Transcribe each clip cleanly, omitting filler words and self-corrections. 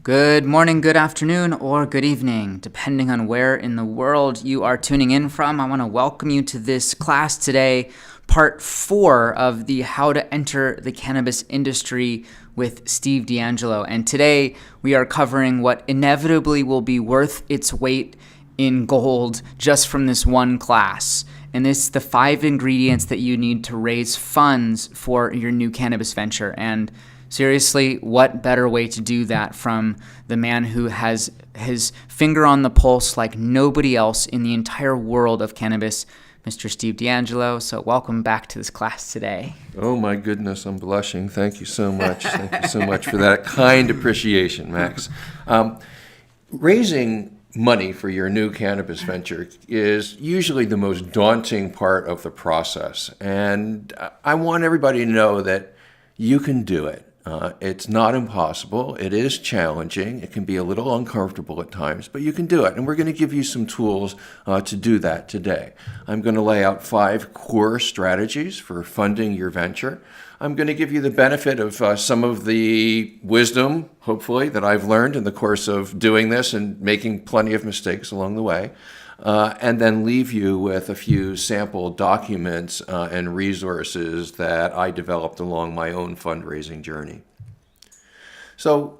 Good morning, good afternoon, or good evening, depending on where in the world you are tuning in from. I want to welcome you to this class today, part 4 of the How to Enter the Cannabis Industry with Steve D'Angelo. And today we are covering what inevitably will be worth its weight in gold just from this one class. And this is the 5 ingredients that you need to raise funds for your new cannabis venture. And seriously, what better way to do that from the man who has his finger on the pulse like nobody else in the entire world of cannabis, Mr. Steve D'Angelo. So welcome back to this class today. Oh my goodness, I'm blushing. Thank you so much. Thank you so much for that kind appreciation, Max. Raising money for your new cannabis venture is usually the most daunting part of the process. And I want everybody to know that you can do it. It's not impossible. It is challenging. It can be a little uncomfortable at times, but you can do it. And we're going to give you some tools to do that today. I'm going to lay out 5 core strategies for funding your venture. I'm going to give you the benefit of some of the wisdom, hopefully, that I've learned in the course of doing this and making plenty of mistakes along the way. And then leave you with a few sample documents and resources that I developed along my own fundraising journey. So,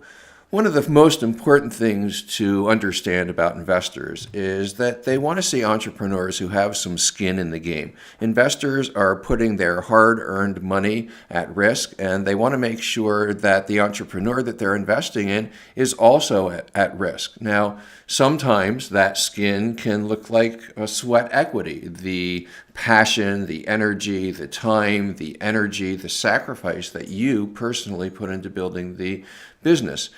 one of the most important things to understand about investors is that they want to see entrepreneurs who have some skin in the game. Investors are putting their hard-earned money at risk, and they want to make sure that the entrepreneur that they're investing in is also at risk. Now, sometimes that skin can look like a sweat equity. The passion, the energy, the time, the energy, the sacrifice that you personally put into building the business.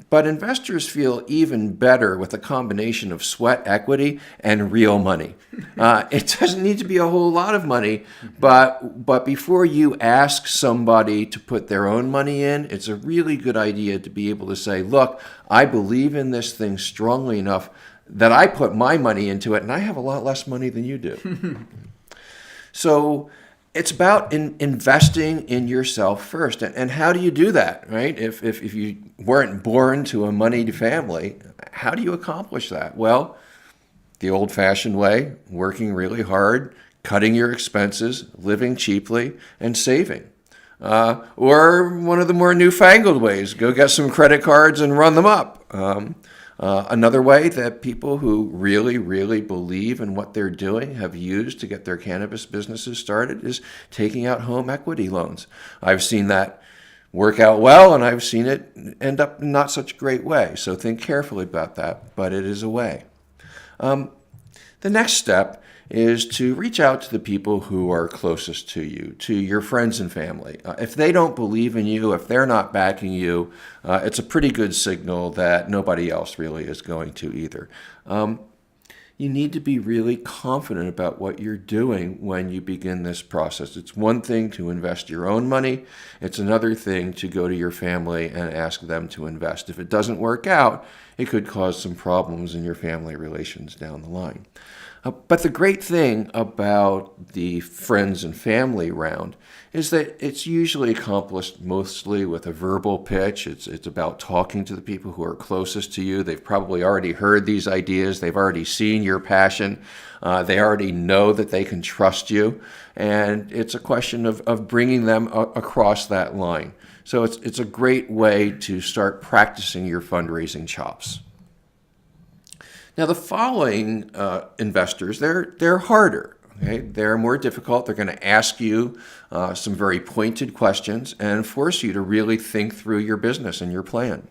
But investors feel even better with a combination of sweat equity and real money. It doesn't need to be a whole lot of money, but before you ask somebody to put their own money in, it's a really good idea to be able to say, look, I believe in this thing strongly enough that I put my money into it, and I have a lot less money than you do. So it's about investing in yourself first. And how do you do that, right? If you weren't born to a moneyed family, how do you accomplish that? Well, the old-fashioned way, working really hard, cutting your expenses, living cheaply, and saving. Or one of the more newfangled ways, go get some credit cards and run them up. Another way that people who really, really believe in what they're doing have used to get their cannabis businesses started is taking out home equity loans. I've seen that work out well, and I've seen it end up in not such a great way. So think carefully about that, but it is a way. The next step is to reach out to the people who are closest to you, to your friends and family. If they don't believe in you, if they're not backing you, it's a pretty good signal that nobody else really is going to either. You need to be really confident about what you're doing when you begin this process. It's one thing to invest your own money. It's another thing to go to your family and ask them to invest. If it doesn't work out, it could cause some problems in your family relations down the line. But the great thing about the friends and family round is that it's usually accomplished mostly with a verbal pitch. It's about talking to the people who are closest to you. They've probably already heard these ideas. They've already seen your passion. They already know that they can trust you. And it's a question of bringing them across that line. So it's a great way to start practicing your fundraising chops. Now, the following investors, they're harder. Okay? They're more difficult. They're going to ask you some very pointed questions and force you to really think through your business and your plan.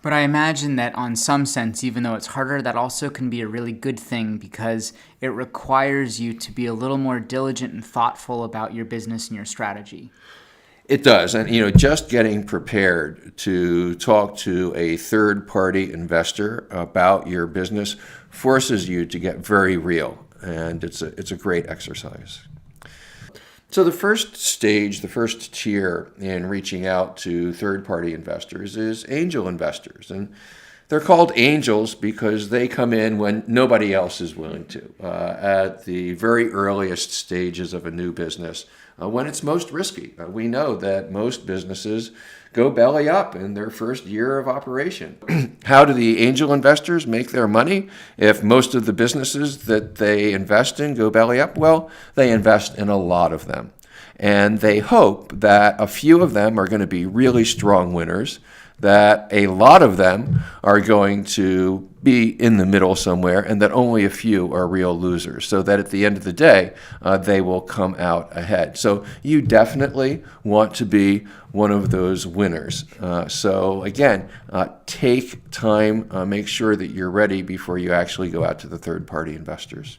But I imagine that on some sense, even though it's harder, that also can be a really good thing because it requires you to be a little more diligent and thoughtful about your business and your strategy. It does. And, just getting prepared to talk to a third-party investor about your business forces you to get very real. And it's a great exercise. So the first stage, the first tier in reaching out to third-party investors is angel investors. And They're called angels because they come in when nobody else is willing to, at the very earliest stages of a new business, when it's most risky. We know that most businesses go belly up in their first year of operation. How do the angel investors make their money if most of the businesses that they invest in go belly up? Well, they invest in a lot of them. And they hope that a few of them are going to be really strong winners, that a lot of them are going to be in the middle somewhere, and that only a few are real losers, so that at the end of the day, they will come out ahead. So you definitely want to be one of those winners. So again, take time, make sure that you're ready before you actually go out to the third-party investors.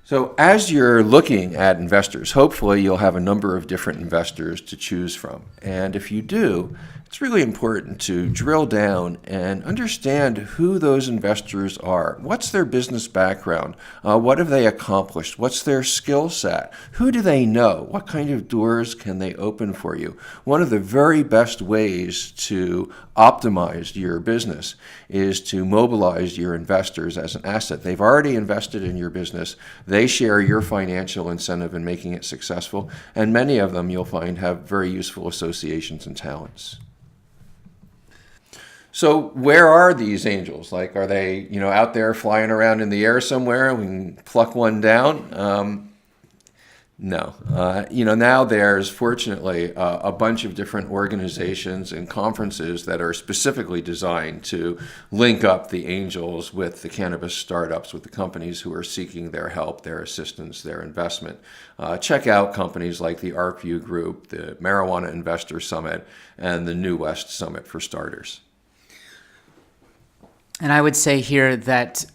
So as you're looking at investors, hopefully you'll have a number of different investors to choose from. And if you do, it's really important to drill down and understand who those investors are. What's their business background? What have they accomplished? What's their skill set? Who do they know? What kind of doors can they open for you? One of the very best ways to optimize your business is to mobilize your investors as an asset. They've already invested in your business. They share your financial incentive in making it successful, and many of them you'll find have very useful associations and talents. So where are these angels? Like, are they, out there flying around in the air somewhere and we can pluck one down? No. Now there's fortunately a bunch of different organizations and conferences that are specifically designed to link up the angels with the cannabis startups, with the companies who are seeking their help, their assistance, their investment. Check out companies like the ArcView Group, the Marijuana Investor Summit, and the New West Summit for starters. And I would say here that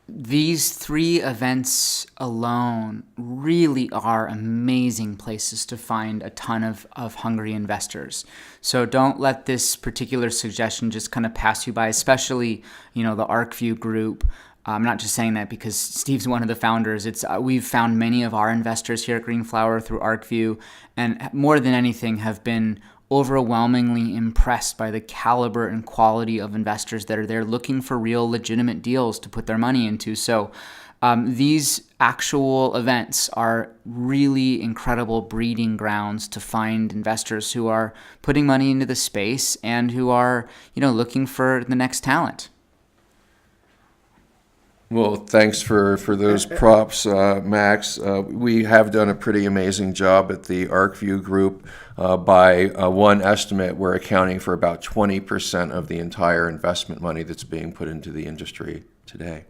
these three events alone really are amazing places to find a ton of hungry investors. So don't let this particular suggestion just kind of pass you by, especially, the ArcView Group. I'm not just saying that because Steve's one of the founders. We've found many of our investors here at Green Flower through ArcView, and more than anything have been overwhelmingly impressed by the caliber and quality of investors that are there looking for real legitimate deals to put their money into. So these actual events are really incredible breeding grounds to find investors who are putting money into the space and who are, looking for the next talent. Well, thanks for those props, Max. We have done a pretty amazing job at the ArcView Group. By one estimate, we're accounting for about 20% of the entire investment money that's being put into the industry today.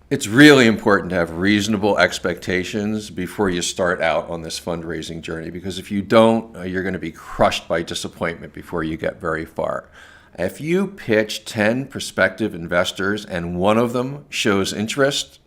It's really important to have reasonable expectations before you start out on this fundraising journey, because if you don't, you're going to be crushed by disappointment before you get very far. If you pitch 10 prospective investors and one of them shows interest,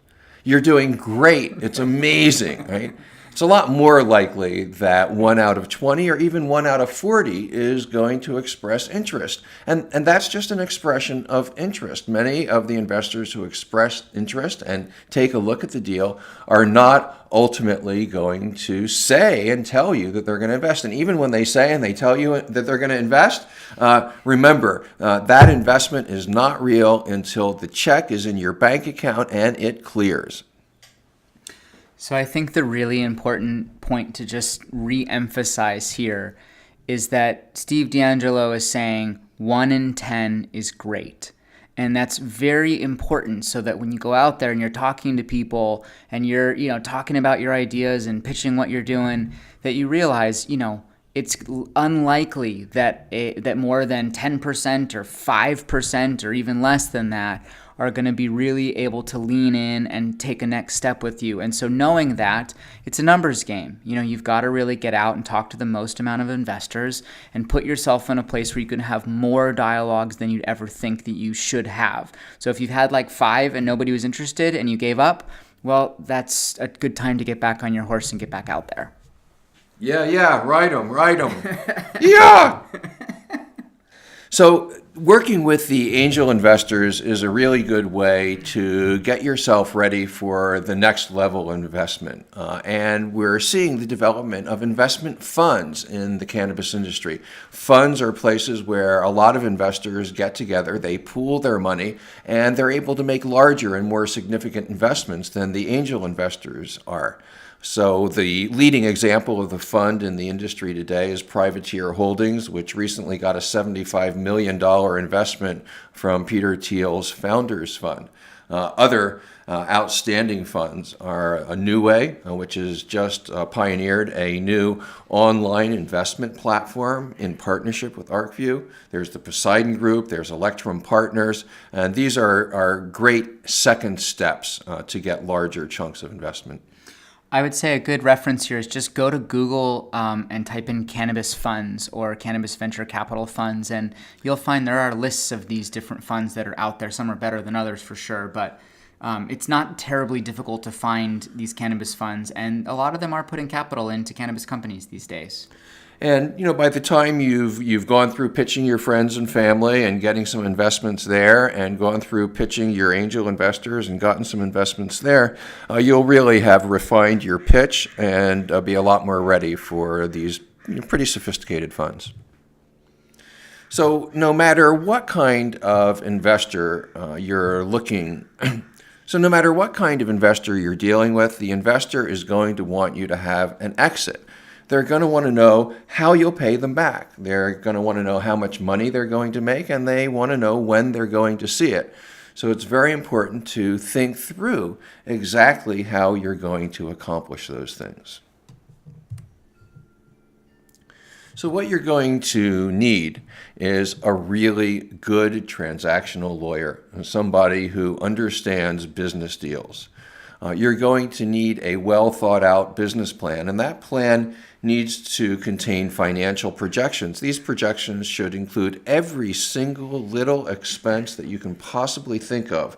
you're doing great. It's amazing, right? It's a lot more likely that 1 out of 20 or even 1 out of 40 is going to express interest. And that's just an expression of interest. Many of the investors who express interest and take a look at the deal are not ultimately going to say and tell you that they're going to invest. And even when they say and they tell you that they're going to invest, remember, that investment is not real until the check is in your bank account and it clears. So I think the really important point to just re-emphasize here is that Steve D'Angelo is saying 1 in 10 is great. And that's very important, so that when you go out there and you're talking to people and you're, talking about your ideas and pitching what you're doing, that you realize, it's unlikely that that more than 10% or 5% or even less than that are going to be really able to lean in and take a next step with you. And so knowing that, it's a numbers game. You've got to really get out and talk to the most amount of investors and put yourself in a place where you can have more dialogues than you'd ever think that you should have. So if you've had like 5 and nobody was interested and you gave up, well, that's a good time to get back on your horse and get back out there. Yeah, ride 'em. Yeah! So Working with the angel investors is a really good way to get yourself ready for the next level investment. And we're seeing the development of investment funds in the cannabis industry. Funds are places where a lot of investors get together, they pool their money, and they're able to make larger and more significant investments than the angel investors are. So the leading example of the fund in the industry today is Privateer Holdings, which recently got a $75 million investment from Peter Thiel's Founders Fund. Other outstanding funds are a New Way, which has just pioneered a new online investment platform in partnership with ArcView. There's the Poseidon Group, there's Electrum Partners, and these are great second steps to get larger chunks of investment. I would say a good reference here is just go to Google and type in cannabis funds or cannabis venture capital funds, and you'll find there are lists of these different funds that are out there. Some are better than others for sure, but it's not terribly difficult to find these cannabis funds, and a lot of them are putting capital into cannabis companies these days. And by the time you've gone through pitching your friends and family and getting some investments there, and gone through pitching your angel investors and gotten some investments there, you'll really have refined your pitch and be a lot more ready for these pretty sophisticated funds. So no matter what kind of investor you're looking. So no matter what kind of investor you're dealing with, the investor is going to want you to have an exit. They're going to want to know how you'll pay them back. They're going to want to know how much money they're going to make, and they want to know when they're going to see it. So it's very important to think through exactly how you're going to accomplish those things. So what you're going to need is a really good transactional lawyer, somebody who understands business deals. You're going to need a well thought out business plan, and that plan needs to contain financial projections. These projections should include every single little expense that you can possibly think of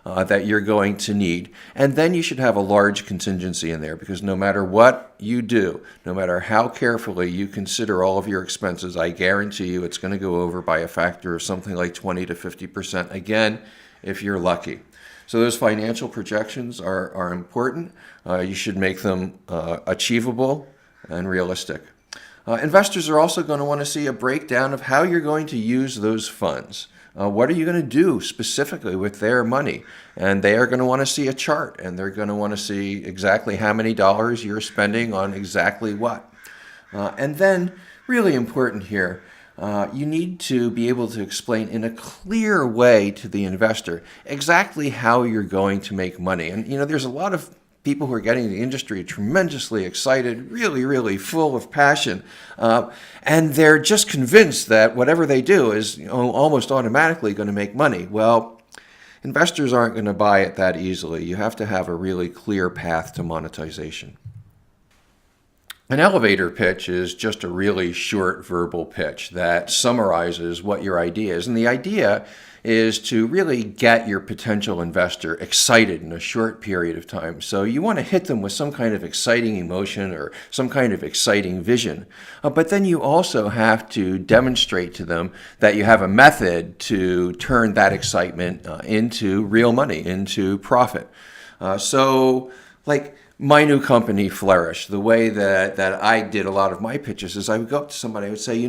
that you're going to need. And then you should have a large contingency in there, because no matter what you do, no matter how carefully you consider all of your expenses, I guarantee you it's going to go over by a factor of something like 20 to 50%, again, if you're lucky. So those financial projections are important. You should make them achievable and realistic. Investors are also going to want to see a breakdown of how you're going to use those funds. What are you going to do specifically with their money? And they are going to want to see a chart, and they're going to want to see exactly how many dollars you're spending on exactly what. And then, really important here, you need to be able to explain in a clear way to the investor exactly how you're going to make money. And there's a lot of people who are getting in the industry tremendously excited, really, really full of passion, and they're just convinced that whatever they do is almost automatically going to make money. Well, investors aren't going to buy it that easily. You have to have a really clear path to monetization. An elevator pitch is just a really short verbal pitch that summarizes what your idea is. And the idea is to really get your potential investor excited in a short period of time. So you want to hit them with some kind of exciting emotion or some kind of exciting vision. But then you also have to demonstrate to them that you have a method to turn that excitement into real money, into profit. So like my new company, Flourish, the way that I did a lot of my pitches is I would go up to somebody, I would say,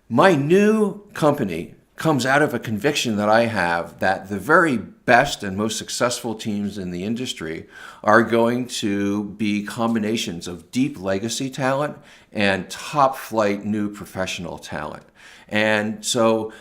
my new company comes out of a conviction that I have that the very best and most successful teams in the industry are going to be combinations of deep legacy talent and top flight new professional talent. And so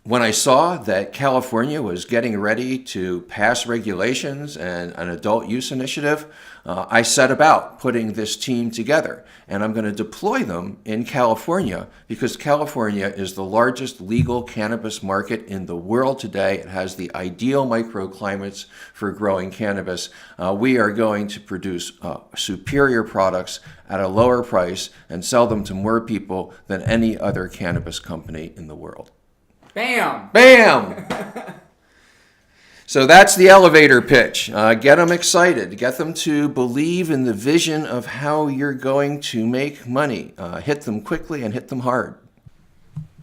when I saw that California was getting ready to pass regulations and an adult use initiative, I set about putting this team together. And I'm going to deploy them in California because California is the largest legal cannabis market in the world today. It has the ideal microclimates for growing cannabis. We are going to produce superior products at a lower price and sell them to more people than any other cannabis company in the world. Bam! Bam! So that's the elevator pitch. Get them excited. Get them to believe in the vision of how you're going to make money. Hit them quickly and hit them hard.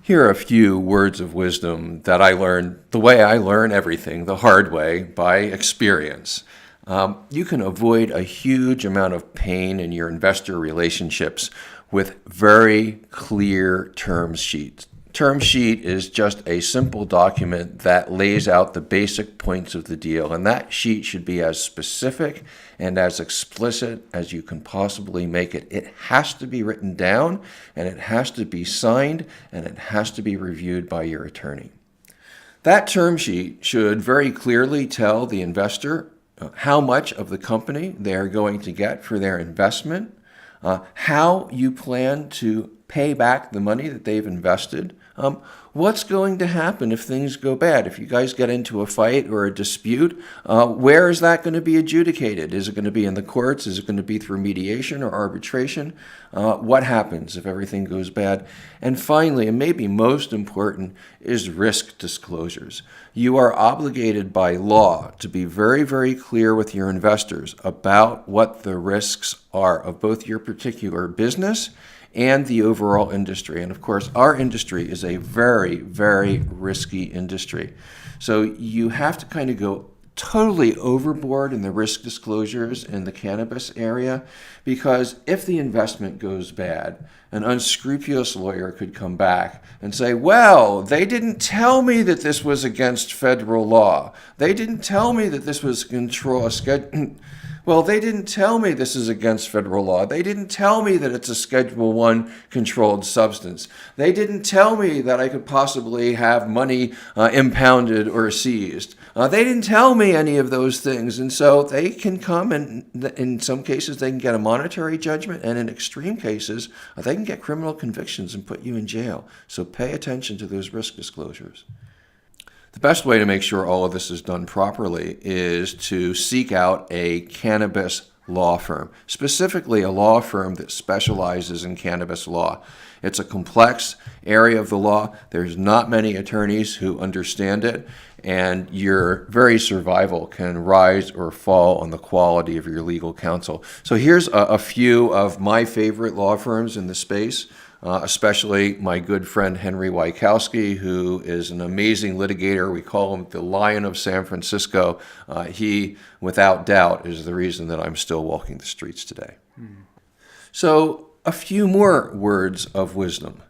Here are a few words of wisdom that I learned the way I learn everything, the hard way, by experience. You can avoid a huge amount of pain in your investor relationships with very clear term sheets. Term sheet is just a simple document that lays out the basic points of the deal, and that sheet should be as specific and as explicit as you can possibly make it. It has to be written down, and it has to be signed, and it has to be reviewed by your attorney. That term sheet should very clearly tell the investor how much of the company they are going to get for their investment, how you plan to pay back the money that they've invested, what's going to happen if things go bad. If you guys get into a fight or a dispute, where is that going to be adjudicated? Is it going to be in the courts? Is it going to be through mediation or arbitration? What happens if everything goes bad? And finally, and maybe most important, is risk disclosures. You are obligated by law to be very, very clear with your investors about what the risks are of both your particular business and the overall industry. And of course, our industry is a very, very risky industry. So you have to kind of go totally overboard in the risk disclosures in the cannabis area, because if the investment goes bad, an unscrupulous lawyer could come back and say, well, they didn't tell me that this was against federal law. They didn't tell me that this was control a schedule. Well, they didn't tell me this is against federal law. They didn't tell me that it's a Schedule I controlled substance. They didn't tell me that I could possibly have money impounded or seized. They didn't tell me any of those things. And so they can come, and in some cases they can get a monetary judgment, and in extreme cases they can get criminal convictions and put you in jail. So pay attention to those risk disclosures. The best way to make sure all of this is done properly is to seek out a cannabis law firm, specifically a law firm that specializes in cannabis law. It's a complex area of the law. There's not many attorneys who understand it, and your very survival can rise or fall on the quality of your legal counsel. So here's a few of my favorite law firms in the space. Especially my good friend Henry Wykowski, who is an amazing litigator. We call him the Lion of San Francisco. He, without doubt, is the reason that I'm still walking the streets today. So a few more words of wisdom.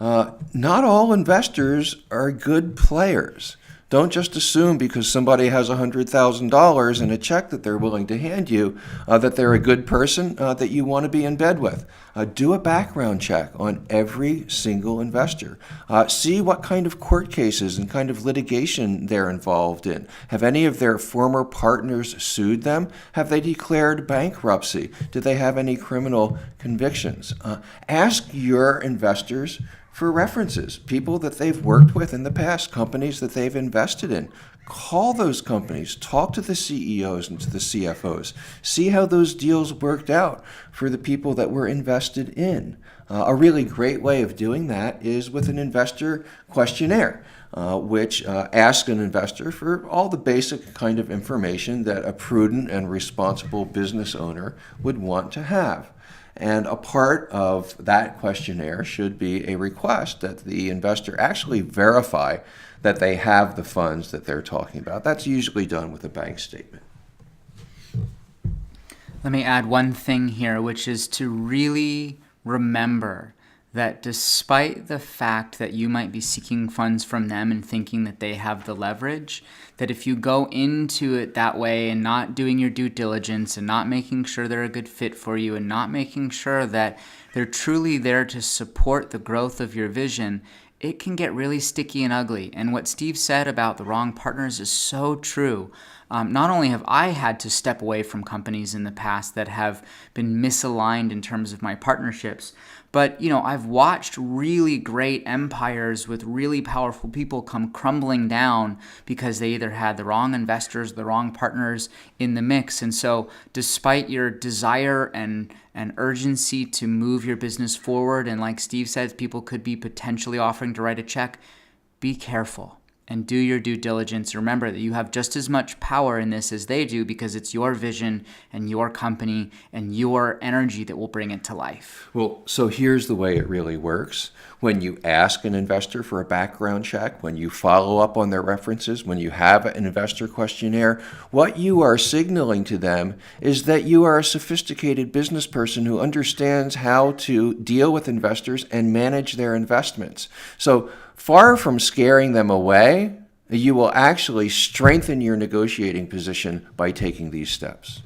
Not all investors are good players. Don't just assume because somebody has $100,000 in a check that they're willing to hand you that they're a good person that you want to be in bed with. Do a background check on every single investor. See what kind of court cases and kind of litigation they're involved in. Have any of their former partners sued them? Have they declared bankruptcy? Do they have any criminal convictions? Ask your investors for references, people that they've worked with in the past, companies that they've invested in. Call those companies, talk to the CEOs and to the CFOs, see how those deals worked out for the people that were invested in. A really great way of doing that is with an investor questionnaire, which asks an investor for all the basic kind of information that a prudent and responsible business owner would want to have. And a part of that questionnaire should be a request that the investor actually verify that they have the funds that they're talking about. That's usually done with a bank statement. Let me add one thing here, which is to really remember that despite the fact that you might be seeking funds from them and thinking that they have the leverage, that if you go into it that way and not doing your due diligence and not making sure they're a good fit for you and not making sure that they're truly there to support the growth of your vision, it can get really sticky and ugly. And what Steve said about the wrong partners is so true. Not only have I had to step away from companies in the past that have been misaligned in terms of my partnerships, but I've watched really great empires with really powerful people come crumbling down because they either had the wrong investors, the wrong partners in the mix. And so despite your desire and urgency to move your business forward, and like Steve said, people could be potentially offering to write a check, be careful. and do your due diligence. Remember that you have just as much power in this as they do, because it's your vision and your company and your energy that will bring it to life. Well, so here's the way it really works. When you ask an investor for a background check, when you follow up on their references, when you have an investor questionnaire, what you are signaling to them is that you are a sophisticated business person who understands how to deal with investors and manage their investments. So far from scaring them away, you will actually strengthen your negotiating position by taking these steps.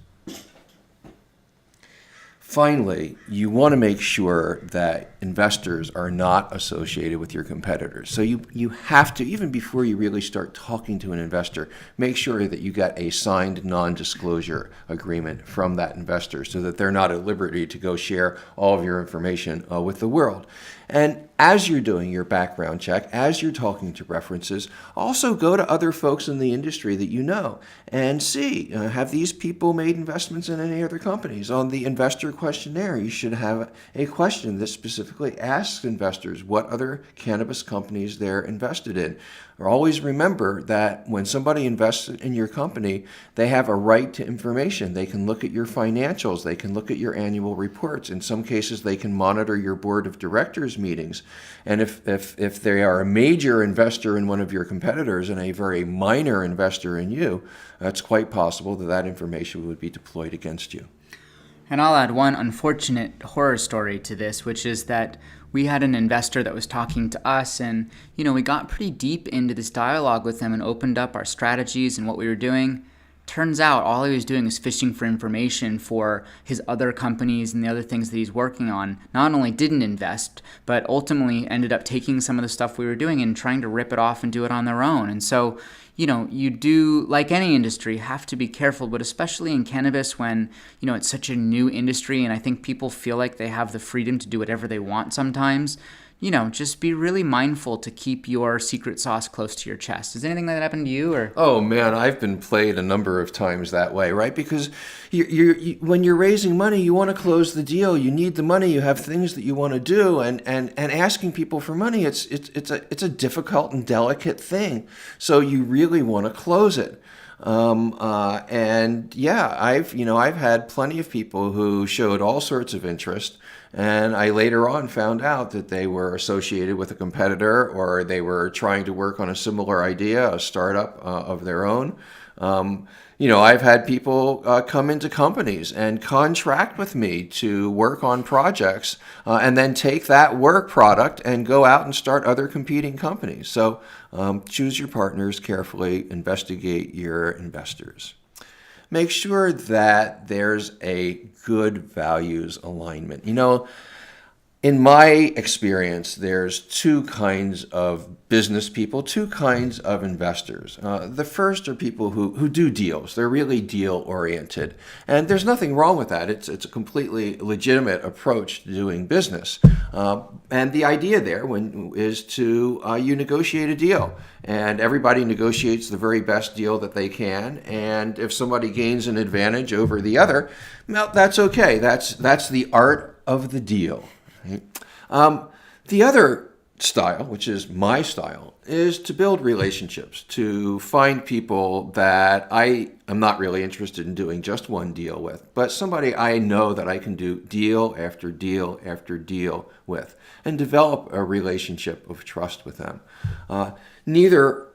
Finally, you want to make sure that investors are not associated with your competitors. So you have to, even before you really start talking to an investor, make sure that you got a signed non-disclosure agreement from that investor so that they're not at liberty to go share all of your information with the world. And as you're doing your background check, as you're talking to references, also go to other folks in the industry that you know and see, have these people made investments in any other companies? On the investor questionnaire, you should have a question that specifically asks investors what other cannabis companies they're invested in. Or always remember that when somebody invests in your company, they have a right to information. They can look at your financials. They can look at your annual reports. In some cases, they can monitor your board of directors meetings. And if they are a major investor in one of your competitors and a very minor investor in you, it's quite possible that that information would be deployed against you. And I'll add one unfortunate horror story to this, which is that we had an investor that was talking to us, and we got pretty deep into this dialogue with him and opened up our strategies and what we were doing. Turns out all he was doing was fishing for information for his other companies and the other things that he's working on. Not only didn't invest, but ultimately ended up taking some of the stuff we were doing and trying to rip it off and do it on their own. And so, you do, like any industry, have to be careful, but especially in cannabis when, it's such a new industry and I think people feel like they have the freedom to do whatever they want sometimes. Just be really mindful to keep your secret sauce close to your chest. Has anything like that happened to you? Or? Oh man, I've been played a number of times that way, right? Because when you're raising money, you want to close the deal. You need the money. You have things that you want to do, and asking people for money, it's a difficult and delicate thing. So you really want to close it. And yeah, I've had plenty of people who showed all sorts of interest, and I later on found out that they were associated with a competitor, or they were trying to work on a similar idea, a startup of their own. I've had people come into companies and contract with me to work on projects and then take that work product and go out and start other competing companies. So choose your partners carefully, investigate your investors. Make sure that there's a good values alignment. In my experience, there's two kinds of business people, two kinds of investors. The first are people who do deals. They're really deal-oriented. And there's nothing wrong with that. It's a completely legitimate approach to doing business. And the idea there is to you negotiate a deal. And everybody negotiates the very best deal that they can. And if somebody gains an advantage over the other, well, that's okay. That's the art of the deal. Right? The other style, which is my style, is to build relationships, to find people that I am not really interested in doing just one deal with, but somebody I know that I can do deal after deal after deal with, and develop a relationship of trust with them. Neither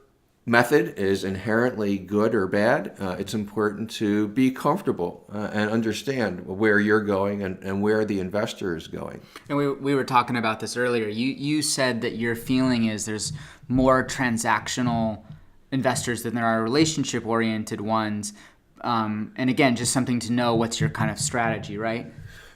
method is inherently good or bad. It's important to be comfortable and understand where you're going and where the investor is going. And we were talking about this earlier. You said that your feeling is there's more transactional investors than there are relationship-oriented ones. And again, just something to know, what's your kind of strategy, right?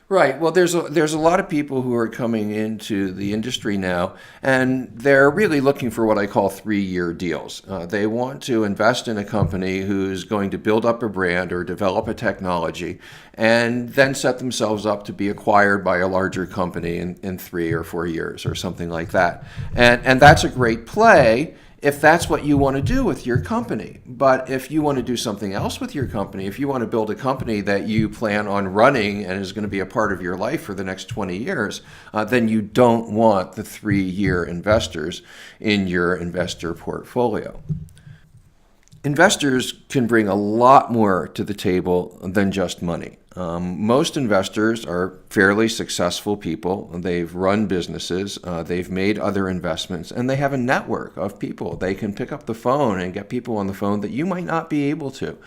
Right. Well, there's a lot of people who are coming into the industry now, and they're really looking for what I call 3-year deals. They want to invest in a company who's going to build up a brand or develop a technology, and then set themselves up to be acquired by a larger company in 3 or 4 years or something like that. And that's a great play if that's what you want to do with your company. But if you want to do something else with your company, if you want to build a company that you plan on running and is going to be a part of your life for the next 20 years, then you don't want the 3-year investors in your investor portfolio. Investors can bring a lot more to the table than just money. Most investors are fairly successful people. They've run businesses, they've made other investments, and they have a network of people. They can pick up the phone and get people on the phone that you might not be able to.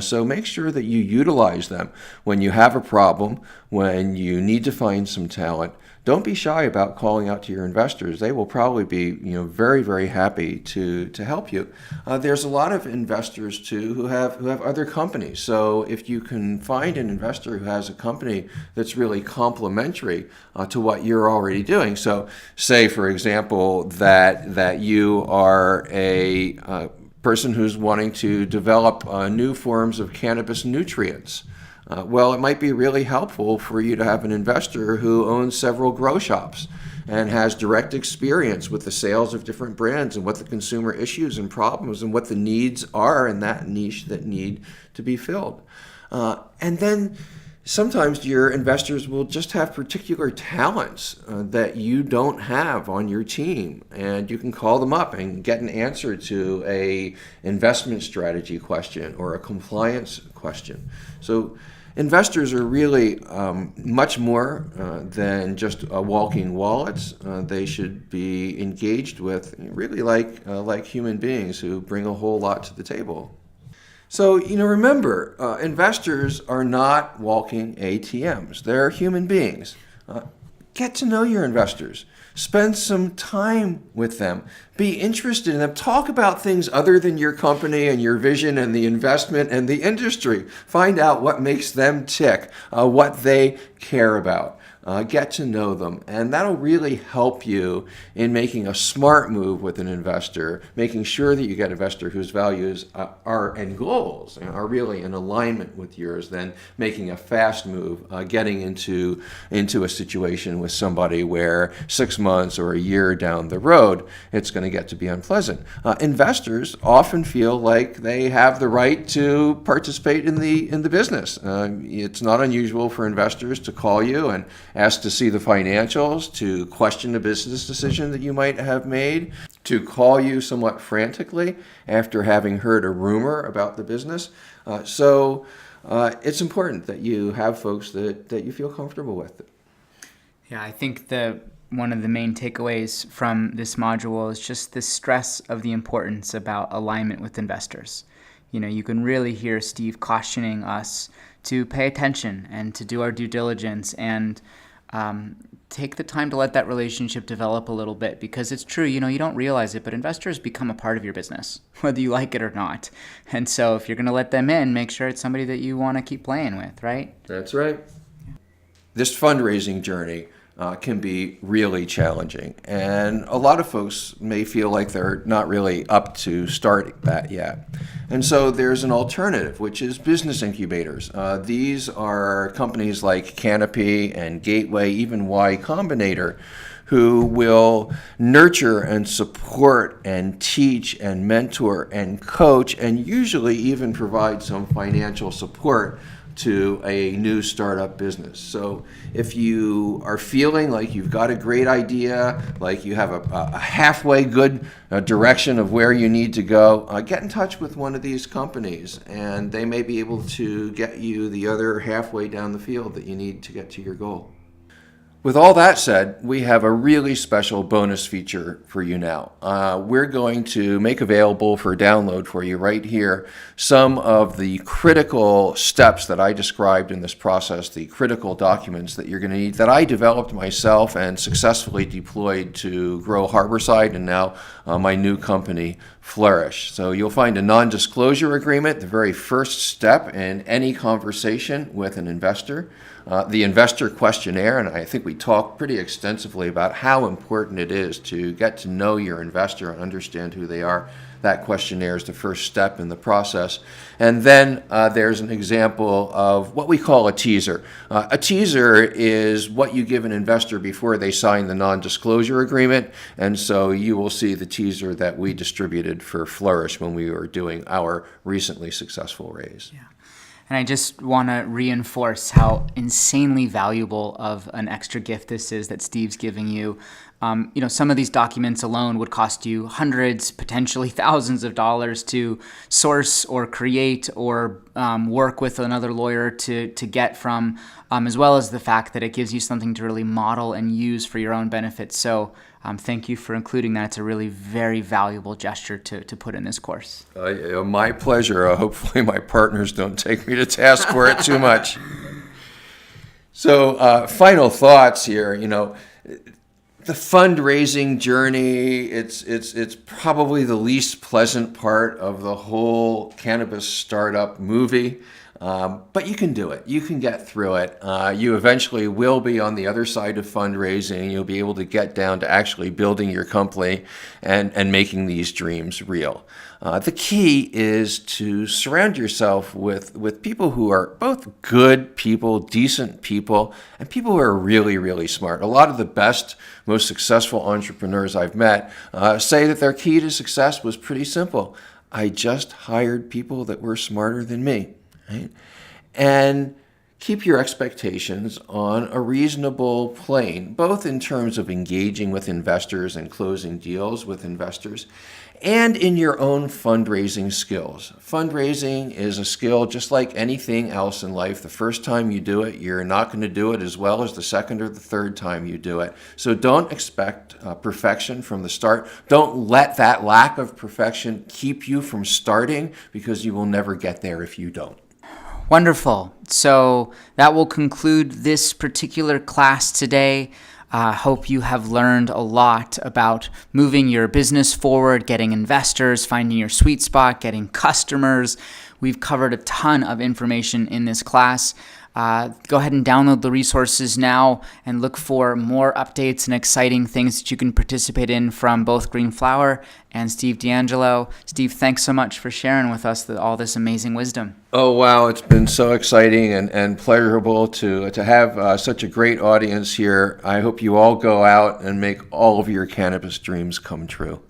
So make sure that you utilize them when you have a problem, when you need to find some talent. Don't be shy about calling out to your investors. They will probably be, very, very happy to help you. There's a lot of investors too who have other companies. So if you can find an investor who has a company that's really complementary to what you're already doing. So say, for example, that you are a person who's wanting to develop new forms of cannabis nutrients. Well, it might be really helpful for you to have an investor who owns several grow shops and has direct experience with the sales of different brands and what the consumer issues and problems and what the needs are in that niche that need to be filled. And then sometimes your investors will just have particular talents that you don't have on your team, and you can call them up and get an answer to a investment strategy question or a compliance question. So investors are really much more than just walking wallets. They should be engaged with really like human beings who bring a whole lot to the table. So, remember, investors are not walking ATMs. They're human beings. Get to know your investors. Spend some time with them. Be interested in them. Talk about things other than your company and your vision and the investment and the industry. Find out what makes them tick, what they care about. Get to know them, and that'll really help you in making a smart move with an investor, making sure that you get an investor whose values and goals are really in alignment with yours, than making a fast move, getting into a situation with somebody where 6 months or a year down the road, it's going to get to be unpleasant. Investors often feel like they have the right to participate in the business. It's not unusual for investors to call you and ask to see the financials, to question a business decision that you might have made, to call you somewhat frantically after having heard a rumor about the business. So it's important that you have folks that you feel comfortable with. Yeah, I think one of the main takeaways from this module is just the stress of the importance about alignment with investors. You can really hear Steve cautioning us to pay attention and to do our due diligence and take the time to let that relationship develop a little bit, because it's true, you don't realize it, but investors become a part of your business, whether you like it or not. And so if you're going to let them in, make sure it's somebody that you want to keep playing with, right? That's right. This fundraising journey can be really challenging, and a lot of folks may feel like they're not really up to start that yet. And so there's an alternative, which is business incubators. These are companies like Canopy and Gateway, even Y Combinator, who will nurture and support and teach and mentor and coach and usually even provide some financial support to a new startup business. So if you are feeling like you've got a great idea, like you have a halfway good direction of where you need to go, get in touch with one of these companies, and they may be able to get you the other halfway down the field that you need to get to your goal. With all that said, we have a really special bonus feature for you now. We're going to make available for download for you right here some of the critical steps that I described in this process, the critical documents that you're going to need, that I developed myself and successfully deployed to grow Harborside and now my new company, Flourish. So you'll find a non-disclosure agreement, the very first step in any conversation with an investor. the investor questionnaire, and I think we talked pretty extensively about how important it is to get to know your investor and understand who they are. That questionnaire is the first step in the process. And then there's an example of what we call a teaser. A teaser is what you give an investor before they sign the non-disclosure agreement. And so you will see the teaser that we distributed for Flourish when we were doing our recently successful raise. Yeah. And I just want to reinforce how insanely valuable of an extra gift this is that Steve's giving you. Some of these documents alone would cost you hundreds, potentially thousands of dollars to source or create or work with another lawyer to get from, as well as the fact that it gives you something to really model and use for your own benefit. So thank you for including that. It's a really very valuable gesture to put in this course. My pleasure. Hopefully my partners don't take me to task for it too much. So final thoughts here. The fundraising journey, it's probably the least pleasant part of the whole cannabis startup movie. But you can do it. You can get through it. You eventually will be on the other side of fundraising. You'll be able to get down to actually building your company and making these dreams real. The key is to surround yourself with people who are both good people, decent people, and people who are really, really smart. A lot of the best, most successful entrepreneurs I've met say that their key to success was pretty simple. I just hired people that were smarter than me. Right? And keep your expectations on a reasonable plane, both in terms of engaging with investors and closing deals with investors, and in your own fundraising skills. Fundraising is a skill just like anything else in life. The first time you do it, you're not going to do it as well as the second or the third time you do it. So don't expect perfection from the start. Don't let that lack of perfection keep you from starting, because you will never get there if you don't. Wonderful. So that will conclude this particular class today. Hope you have learned a lot about moving your business forward, getting investors, finding your sweet spot, getting customers. We've covered a ton of information in this class. Go ahead and download the resources now and look for more updates and exciting things that you can participate in from both Green Flower and Steve D'Angelo. Steve, thanks so much for sharing with us all this amazing wisdom. Oh, wow. It's been so exciting and pleasurable to have such a great audience here. I hope you all go out and make all of your cannabis dreams come true.